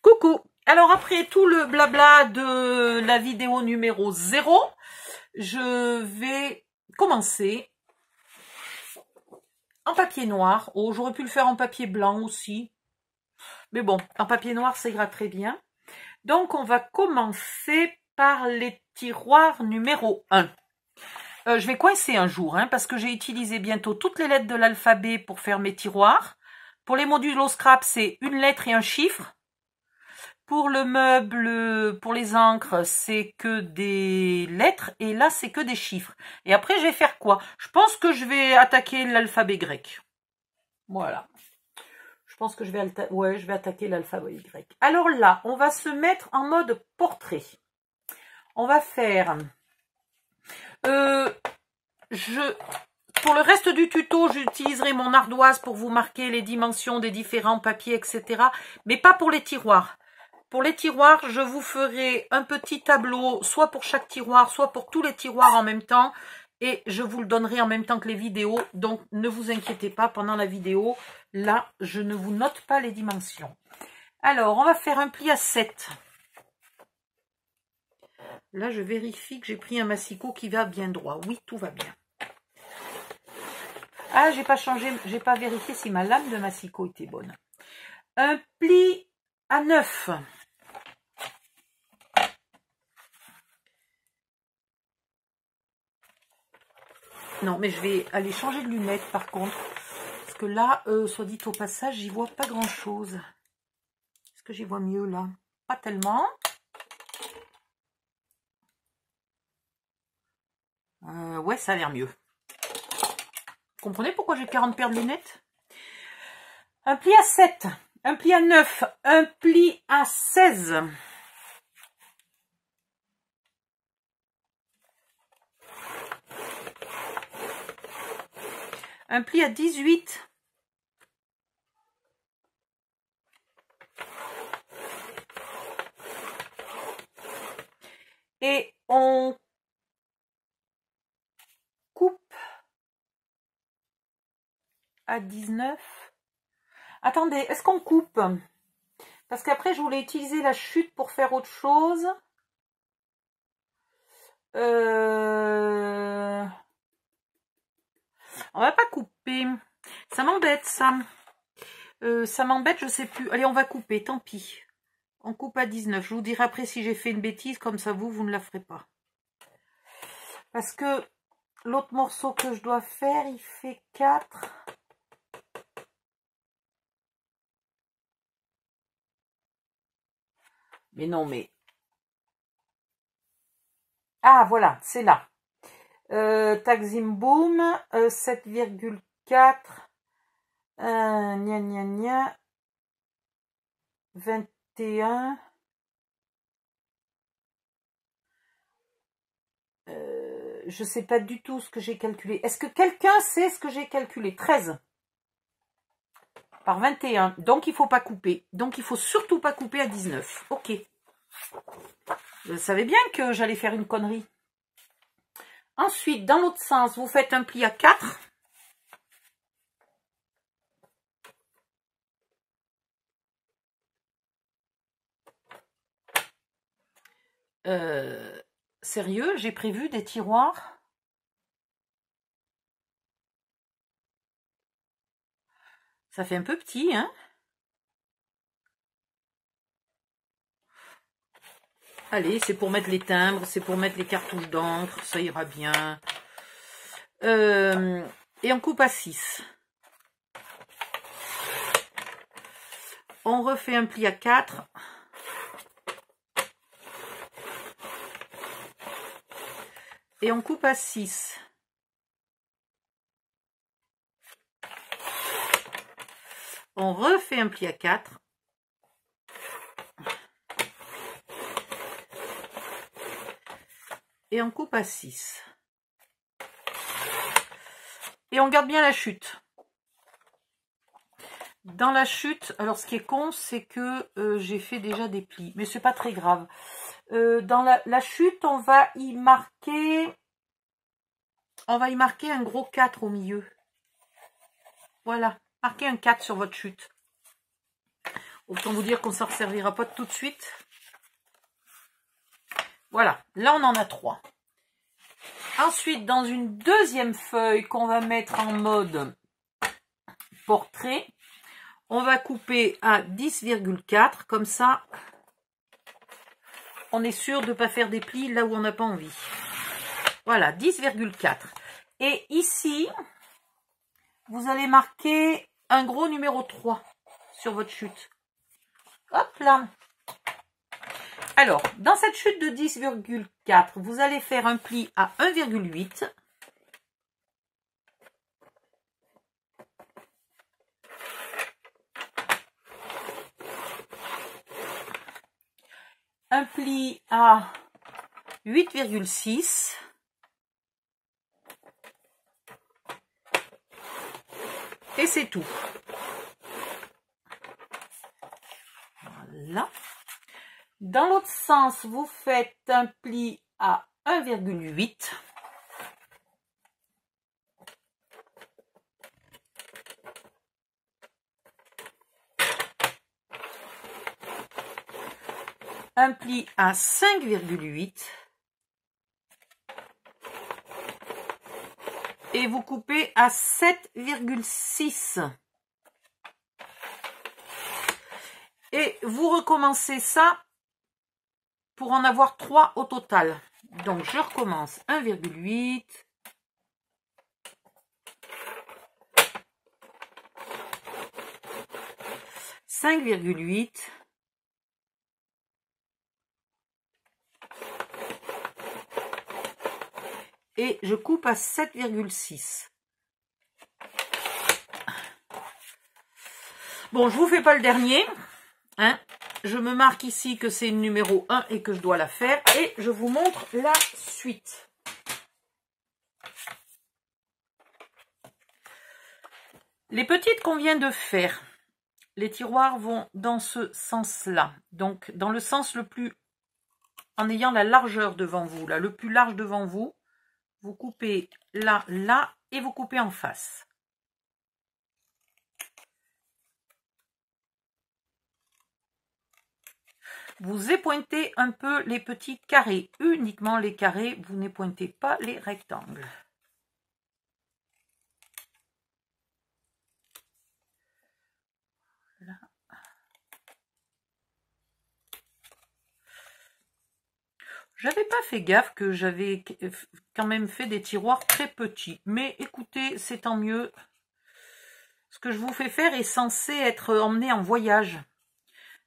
Coucou. Alors après tout le blabla de la vidéo numéro 0, je vais commencer en papier noir. Oh, j'aurais pu le faire en papier blanc aussi. Mais bon, en papier noir, ça ira très bien. Donc, on va commencer par les tiroirs numéro 1. Je vais coincer un jour, parce que j'ai utilisé bientôt toutes les lettres de l'alphabet pour faire mes tiroirs. Pour les modules scrap, c'est une lettre et un chiffre. Pour le meuble, pour les encres, c'est que des lettres et là, c'est que des chiffres. Et après, je vais faire quoi? Je pense que je vais attaquer l'alphabet grec. Voilà. Je pense que je vais attaquer l'alphabet grec. Alors là, on va se mettre en mode portrait. On va faire... Pour le reste du tuto, j'utiliserai mon ardoise pour vous marquer les dimensions des différents papiers, etc. Mais pas pour les tiroirs. Pour les tiroirs, je vous ferai un petit tableau, soit pour chaque tiroir, soit pour tous les tiroirs en même temps. Et je vous le donnerai en même temps que les vidéos. Donc, ne vous inquiétez pas, pendant la vidéo, là, je ne vous note pas les dimensions. Alors, on va faire un pli à 7. Là, je vérifie que j'ai pris un massicot qui va bien droit. Oui, tout va bien. Ah, j'ai pas vérifié si ma lame de massicot était bonne. Un pli à 9. Non, mais je vais aller changer de lunettes par contre. Parce que là, soit dit au passage, j'y vois pas grand chose. Est-ce que j'y vois mieux là? Pas tellement. Ouais, ça a l'air mieux. Vous comprenez pourquoi j'ai 40 paires de lunettes? Un pli à 7, un pli à 9, un pli à 16. Un pli à 18. Et on coupe à 19. Attendez, est-ce qu'on coupe? Parce qu'après, je voulais utiliser la chute pour faire autre chose. On va pas couper. Ça m'embête, ça. Ça m'embête, je sais plus. Allez, on va couper, tant pis. On coupe à 19. Je vous dirai après si j'ai fait une bêtise, comme ça vous ne la ferez pas. Parce que l'autre morceau que je dois faire, il fait 4. Mais non, mais... Ah, voilà, c'est là. Takzim Boom, 7,4. Gna gna gna. 21. Je sais pas du tout ce que j'ai calculé. Est-ce que quelqu'un sait ce que j'ai calculé? 13 par 21. Donc, il faut pas couper. Donc, il faut surtout pas couper à 19. Ok. Je savais bien que j'allais faire une connerie. Ensuite, dans l'autre sens, vous faites un pli à 4. Sérieux, j'ai prévu des tiroirs. Ça fait un peu petit, hein? Allez, c'est pour mettre les timbres, c'est pour mettre les cartouches d'encre, ça ira bien. Et on coupe à 6. On refait un pli à 4. Et on coupe à 6. On refait un pli à 4. Et on coupe à 6. Et on garde bien la chute. Dans la chute, alors ce qui est con, c'est que j'ai fait déjà des plis. Mais c'est pas très grave. Dans la chute, on va y marquer un gros 4 au milieu. Voilà, marquez un 4 sur votre chute. Autant vous dire qu'on ne s'en servira pas tout de suite. Voilà, là on en a 3. Ensuite, dans une deuxième feuille qu'on va mettre en mode portrait, on va couper à 10,4, comme ça, on est sûr de ne pas faire des plis là où on n'a pas envie. Voilà, 10,4. Et ici, vous allez marquer un gros numéro 3 sur votre chute. Hop là. Alors, dans cette chute de 10,4, vous allez faire un pli à 1,8. Un pli à 8,6. Et c'est tout. Voilà. Dans l'autre sens, vous faites un pli à 1,8. Un pli à 5,8. Et vous coupez à 7,6. Et vous recommencez ça pour en avoir 3 au total. Donc, je recommence 1,8. 5,8. Et je coupe à 7,6. Bon, je vous fais pas le dernier. Hein. Je me marque ici que c'est le numéro 1 et que je dois la faire. Et je vous montre la suite. Les petites qu'on vient de faire, les tiroirs vont dans ce sens-là. Donc, dans le sens le plus... En ayant la largeur devant vous, là, le plus large devant vous. Vous coupez là, là, et vous coupez en face. Vous épointez un peu les petits carrés, uniquement les carrés, vous n'épointez pas les rectangles. Là. J'avais pas fait gaffe que j'avais quand même fait des tiroirs très petits. Mais écoutez, c'est tant mieux. Ce que je vous fais faire est censé être emmené en voyage.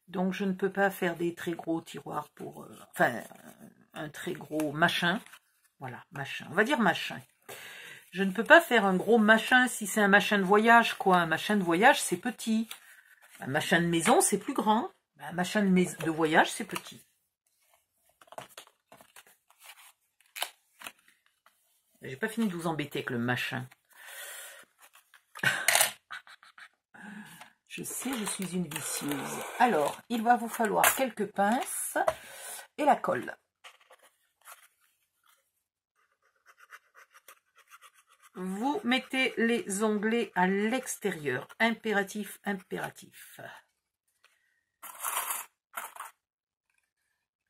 Donc je ne peux pas faire des très gros tiroirs pour... enfin, un très gros machin. Voilà, machin. On va dire machin. Je ne peux pas faire un gros machin si c'est un machin de voyage, quoi. Un machin de voyage, c'est petit. Un machin de maison, c'est plus grand. Un machin de voyage, c'est petit. J'ai pas fini de vous embêter avec le machin. Je sais, je suis une vicieuse. Alors, il va vous falloir quelques pinces et la colle. Vous mettez les onglets à l'extérieur. Impératif, impératif.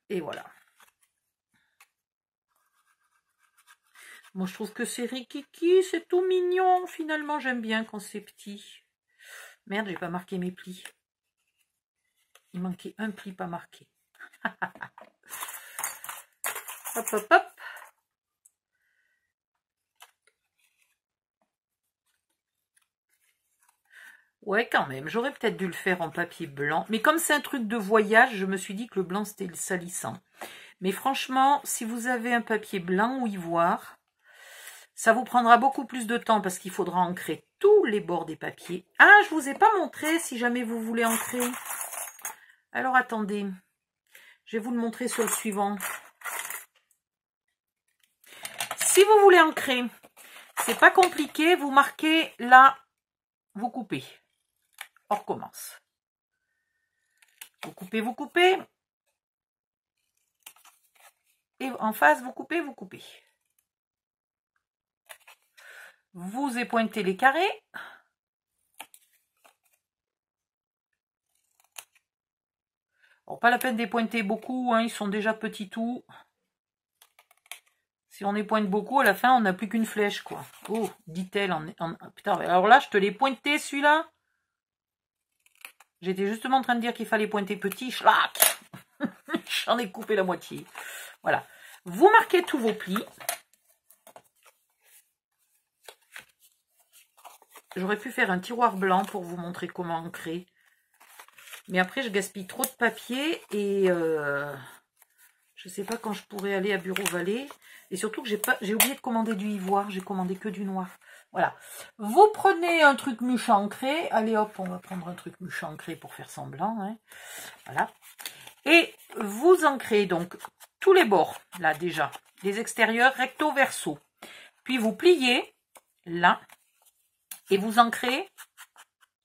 Et voilà. Moi, je trouve que c'est rikiki, c'est tout mignon. Finalement, j'aime bien quand c'est petit. Merde, j'ai pas marqué mes plis. Il manquait un pli pas marqué. Hop, hop, hop. Ouais, quand même. J'aurais peut-être dû le faire en papier blanc. Mais comme c'est un truc de voyage, je me suis dit que le blanc, c'était le salissant. Mais franchement, si vous avez un papier blanc ou ivoire, ça vous prendra beaucoup plus de temps parce qu'il faudra ancrer tous les bords des papiers. Ah, je vous ai pas montré si jamais vous voulez ancrer. Alors, attendez. Je vais vous le montrer sur le suivant. Si vous voulez ancrer, c'est pas compliqué. Vous marquez là, vous coupez. On recommence. Vous coupez, vous coupez. Et en face, vous coupez, vous coupez. Vous épointez les carrés. Alors, pas la peine d'épointer beaucoup, hein, ils sont déjà petits tout. Si on épointe beaucoup, à la fin, on n'a plus qu'une flèche, quoi. Oh, dit-elle. Putain, alors là, je te l'ai pointé, celui-là. J'étais justement en train de dire qu'il fallait pointer petit. Schlac. J'en ai coupé la moitié. Voilà. Vous marquez tous vos plis. J'aurais pu faire un tiroir blanc pour vous montrer comment ancrer. Mais après, je gaspille trop de papier et je ne sais pas quand je pourrais aller à Bureau Vallée. Et surtout que j'ai oublié de commander du ivoire. J'ai commandé que du noir. Voilà. Vous prenez un truc mûche ancré. Allez hop, on va prendre un truc mûche ancré pour faire semblant. Hein. Voilà. Et vous ancrez donc tous les bords, là déjà. Les extérieurs recto verso. Puis vous pliez là. Et vous ancrez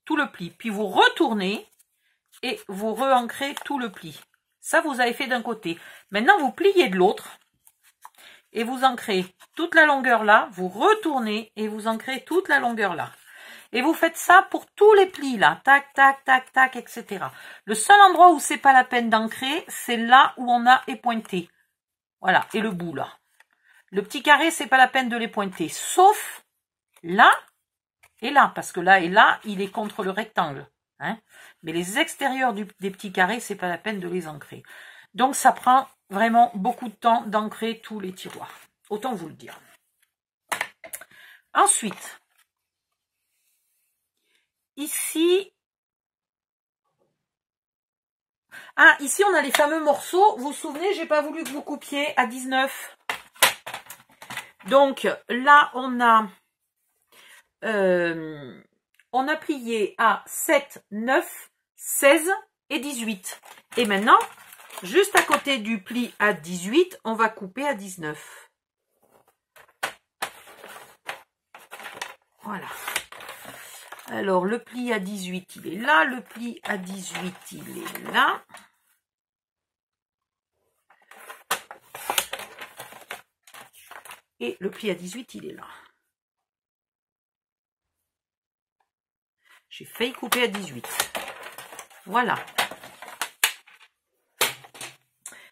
tout le pli. Puis vous retournez et vous re-ancrez tout le pli. Ça, vous avez fait d'un côté. Maintenant, vous pliez de l'autre. Et vous ancrez toute la longueur là. Vous retournez et vous ancrez toute la longueur là. Et vous faites ça pour tous les plis là. Tac, tac, tac, tac, etc. Le seul endroit où c'est pas la peine d'ancrer, c'est là où on a épointé. Voilà. Et le bout là. Le petit carré, c'est pas la peine de les pointer. Sauf là. Et là, parce que là et là, il est contre le rectangle. Hein. Mais les extérieurs des petits carrés, c'est pas la peine de les ancrer. Donc, ça prend vraiment beaucoup de temps d'ancrer tous les tiroirs. Autant vous le dire. Ensuite, ici... Ah, ici, on a les fameux morceaux. Vous vous souvenez, j'ai pas voulu que vous coupiez à 19. Donc, là, on a plié à 7, 9, 16 et 18. Et maintenant, juste à côté du pli à 18, on va couper à 19. Voilà. Alors, le pli à 18, il est là. Le pli à 18, il est là. Et le pli à 18, il est là. J'ai failli couper à 18. Voilà.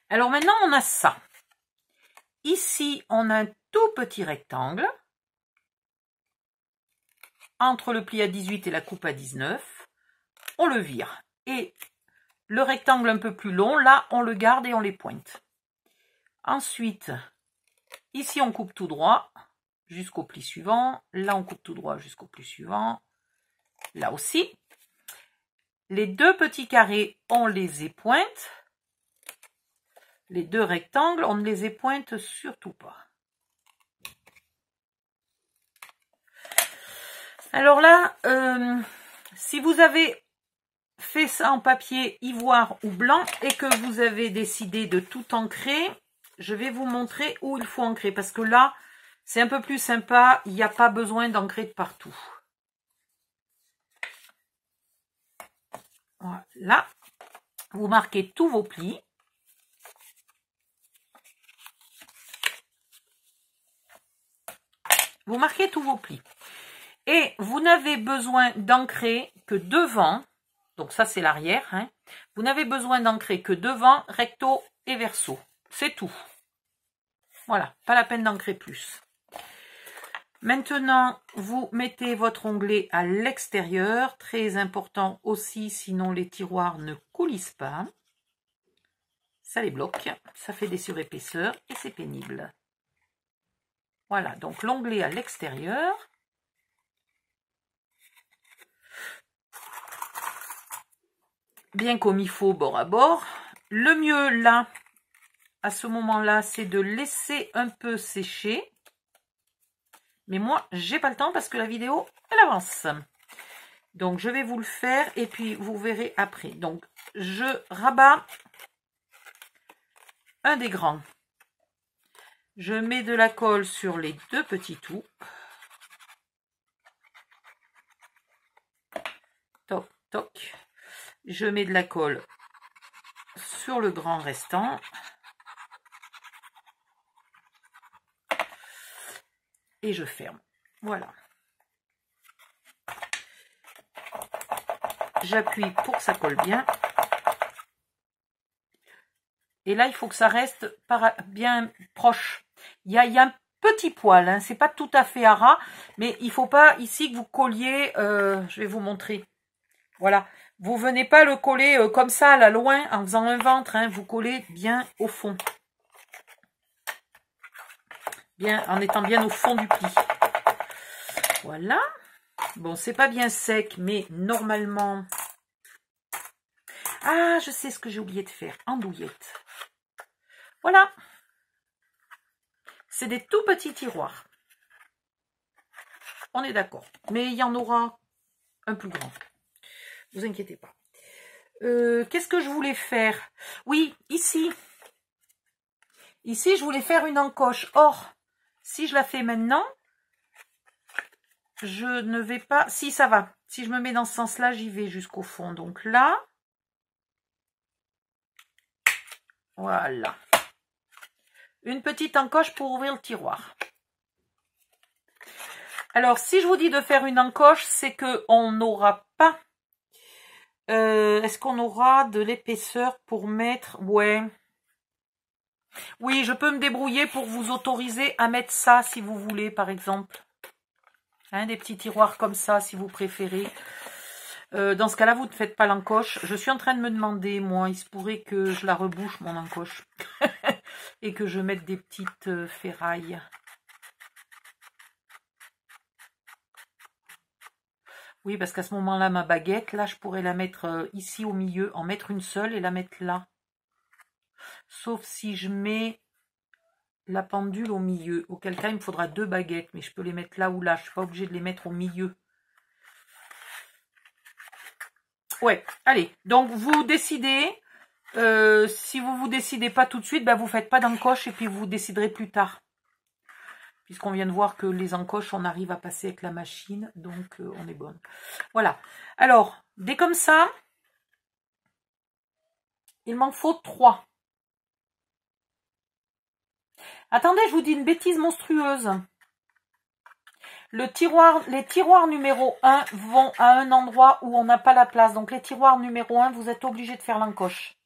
Alors maintenant, on a ça. Ici, on a un tout petit rectangle. Entre le pli à 18 et la coupe à 19. On le vire. Et le rectangle un peu plus long, là, on le garde et on les pointe. Ensuite, ici, on coupe tout droit jusqu'au pli suivant. Là, on coupe tout droit jusqu'au pli suivant. Là aussi. Les deux petits carrés, on les épointe. Les deux rectangles, on ne les épointe surtout pas. Alors là, si vous avez fait ça en papier ivoire ou blanc et que vous avez décidé de tout ancrer, je vais vous montrer où il faut ancrer. Parce que là, c'est un peu plus sympa, il n'y a pas besoin d'ancrer de partout. Voilà, vous marquez tous vos plis. Vous marquez tous vos plis. Et vous n'avez besoin d'ancrer que devant. Donc ça, c'est l'arrière. Hein. Vous n'avez besoin d'ancrer que devant, recto et verso. C'est tout. Voilà, pas la peine d'ancrer plus. Maintenant, vous mettez votre onglet à l'extérieur. Très important aussi, sinon les tiroirs ne coulissent pas. Ça les bloque. Ça fait des surépaisseurs et c'est pénible. Voilà, donc l'onglet à l'extérieur. Bien comme il faut, bord à bord. Le mieux, là, à ce moment-là, c'est de laisser un peu sécher. Mais moi, j'ai pas le temps parce que la vidéo, elle avance. Donc, je vais vous le faire et puis vous verrez après. Donc, je rabats un des grands. Je mets de la colle sur les deux petits trous. Toc, toc. Je mets de la colle sur le grand restant. Et je ferme. Voilà. J'appuie pour que ça colle bien. Et là, il faut que ça reste bien proche. Il y a un petit poil, hein, c'est pas tout à fait à ras, mais il faut pas ici que vous colliez, je vais vous montrer. Voilà, vous venez pas le coller comme ça, là, loin, en faisant un ventre, hein, vous collez bien au fond. Bien, en étant bien au fond du pli. Voilà. Bon, c'est pas bien sec, mais normalement... Ah, je sais ce que j'ai oublié de faire. Andouillette. Voilà. C'est des tout petits tiroirs. On est d'accord. Mais il y en aura un plus grand. Ne vous inquiétez pas. Qu'est-ce que je voulais faire? Oui, ici. Ici, je voulais faire une encoche. Or, si je la fais maintenant, je ne vais pas... Si, ça va. Si je me mets dans ce sens-là, j'y vais jusqu'au fond. Donc là... Voilà. Une petite encoche pour ouvrir le tiroir. Alors, si je vous dis de faire une encoche, c'est qu'on n'aura pas... Est-ce qu'on aura de l'épaisseur pour mettre... Ouais. Oui, je peux me débrouiller pour vous autoriser à mettre ça, si vous voulez, par exemple. Hein, des petits tiroirs comme ça, si vous préférez. Dans ce cas-là, vous ne faites pas l'encoche. Je suis en train de me demander, moi, il se pourrait que je la rebouche, mon encoche. Et que je mette des petites ferrailles. Oui, parce qu'à ce moment-là, ma baguette, là, je pourrais la mettre ici au milieu, en mettre une seule et la mettre là. Sauf si je mets la pendule au milieu. Auquel cas, il me faudra 2 baguettes, mais je peux les mettre là ou là. Je ne suis pas obligée de les mettre au milieu. Ouais, allez. Donc, vous décidez. Si vous vous décidez pas tout de suite, ben, vous faites pas d'encoche et puis vous déciderez plus tard. Puisqu'on vient de voir que les encoches, on arrive à passer avec la machine. Donc, on est bonne. Voilà. Alors, dès comme ça, il m'en faut 3. Attendez, je vous dis une bêtise monstrueuse. Les tiroirs numéro 1 vont à un endroit où on n'a pas la place. Donc, les tiroirs numéro 1, vous êtes obligé de faire l'encoche.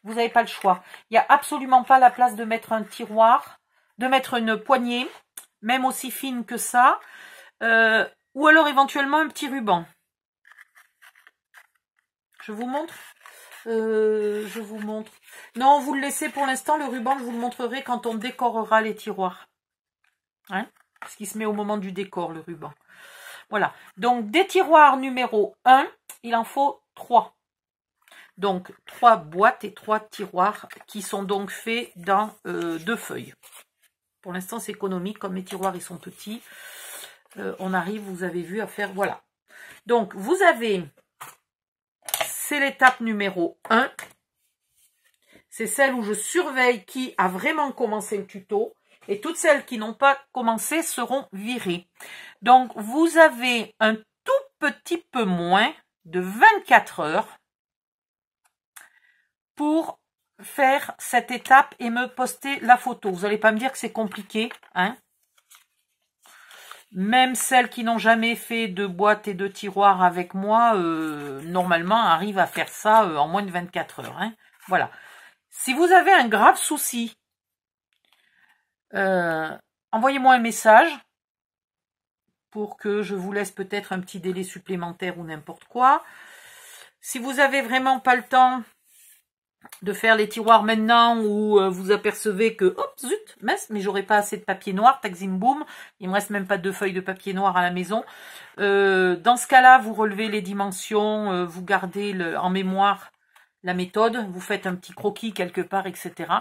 Vous n'avez pas le choix. Il n'y a absolument pas la place de mettre un tiroir, de mettre une poignée, même aussi fine que ça. Ou alors, éventuellement, un petit ruban. Je vous montre. Je vous montre. Non, vous le laissez pour l'instant. Le ruban, je vous le montrerai quand on décorera les tiroirs. Hein? Parce qu'il se met au moment du décor, le ruban. Voilà. Donc, des tiroirs numéro 1, il en faut 3. Donc, 3 boîtes et 3 tiroirs qui sont donc faits dans 2 feuilles. Pour l'instant, c'est économique. Comme mes tiroirs, ils sont petits. On arrive, vous avez vu, à faire... Voilà. Donc, vous avez... C'est l'étape numéro 1. C'est celle où je surveille qui a vraiment commencé le tuto. Et toutes celles qui n'ont pas commencé seront virées. Donc, vous avez un tout petit peu moins de 24 heures pour faire cette étape et me poster la photo. Vous n'allez pas me dire que c'est compliqué, hein? Même celles qui n'ont jamais fait de boîte et de tiroir avec moi, normalement, arrivent à faire ça en moins de 24 heures. Hein? Voilà. Si vous avez un grave souci, envoyez-moi un message pour que je vous laisse peut-être un petit délai supplémentaire ou n'importe quoi. Si vous avez vraiment pas le temps de faire les tiroirs maintenant ou vous apercevez que, hop, zut, mais j'aurais pas assez de papier noir, taxim boum, il me reste même pas 2 feuilles de papier noir à la maison. Dans ce cas-là, vous relevez les dimensions, vous gardez en mémoire la méthode, vous faites un petit croquis quelque part, etc.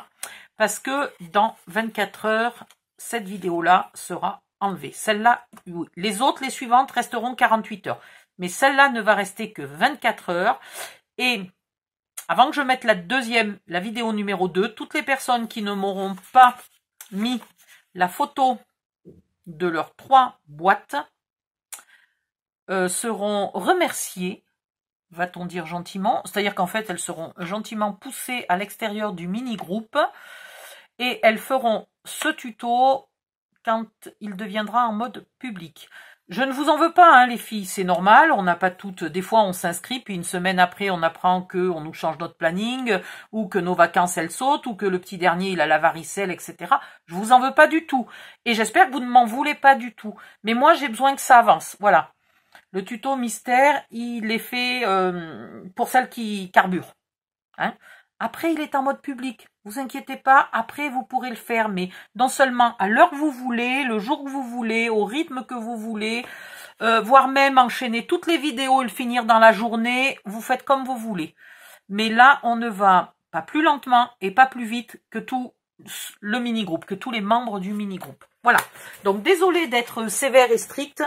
Parce que dans 24 heures, cette vidéo-là sera enlevée. Celle-là, oui. Les autres, les suivantes, resteront 48 heures. Mais celle-là ne va rester que 24 heures. Et avant que je mette la vidéo numéro 2, toutes les personnes qui ne m'auront pas mis la photo de leurs 3 boîtes seront remerciées, va-t-on dire gentiment. C'est-à-dire qu'en fait, elles seront gentiment poussées à l'extérieur du mini-groupe et elles feront ce tuto quand il deviendra en mode public. Je ne vous en veux pas, hein, les filles, c'est normal, on n'a pas toutes, des fois on s'inscrit, puis une semaine après on apprend que on nous change notre planning, ou que nos vacances elles sautent, ou que le petit dernier il a la varicelle, etc. Je vous en veux pas du tout, et j'espère que vous ne m'en voulez pas du tout, mais moi j'ai besoin que ça avance, voilà. Le tuto mystère, il est fait pour celles qui carburent, hein. Après, il est en mode public. Vous inquiétez pas, après, vous pourrez le faire, mais non seulement à l'heure que vous voulez, le jour que vous voulez, au rythme que vous voulez, voire même enchaîner toutes les vidéos et le finir dans la journée, vous faites comme vous voulez. Mais là, on ne va pas plus lentement et pas plus vite que tout le mini-groupe, que tous les membres du mini-groupe. Voilà. Donc, désolé d'être sévère et strict,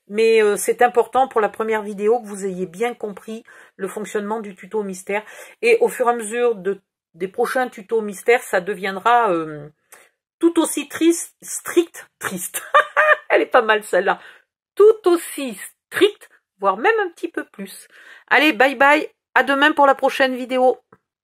mais c'est important pour la première vidéo que vous ayez bien compris le fonctionnement du tuto mystère. Et au fur et à mesure des prochains tutos mystères, ça deviendra tout aussi strict, elle est pas mal celle-là, tout aussi strict, voire même un petit peu plus. Allez, bye bye, à demain pour la prochaine vidéo.